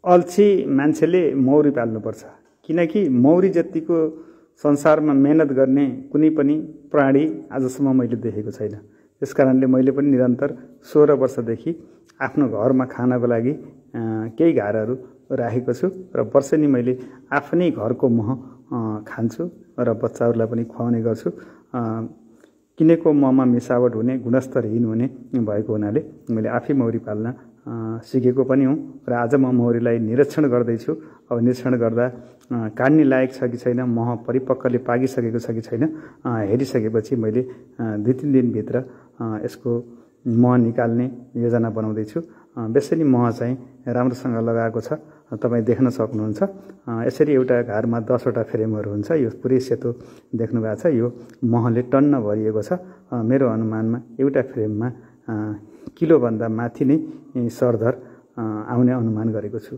अल्छी मान्छेले मौरी पाल्नुपर्छ, किनकि मौरी जतिको संसारमा मेहनत गर्ने कुनै पनि प्राणी आजसम्म मैले देखेको छैन। त्यसकारणले मैले पनि निरन्तर 16 वर्षदेखि आफ्नो घरमा खानको लागि केही घारहरू राखेको छु र वर्षेनी मैले आफ्नै घरको मह खान्छु र बच्चाहरूलाई पनि खुवाउने गर्छु। किनेको महमा मिसावट हुने, गुणस्तरहीन हुने भएको हुनाले मैले आफै मौरी पाल्न सिकेको पनि हुँ र आज म मौरीलाई निरीक्षण गर्दैछु। अब निरीक्षण गर्दा काट्ने लायक छ कि छैन, मह परिपक्वले पाकिसकेको छ कि छैन हेरिसकेपछि मैले 2-3 दिनभित्र यसको मह निकाल्ने योजना बनाउँदैछु। बेसरी मह चाहिँ राम्रोसँग लगाएको छ, तपाईँ देख्न सक्नुहुन्छ। यसरी एउटा घरमा 10 वटा फ्रेमहरू हुन्छ, यो पुरै सेतो देख्नु भएको छ। यो महले टन्न भरिएको छ। मेरो अनुमानमा एउटा फ्रेममा किलोभन्दा माथि नै सरदर आउने अनुमान गरेको छु।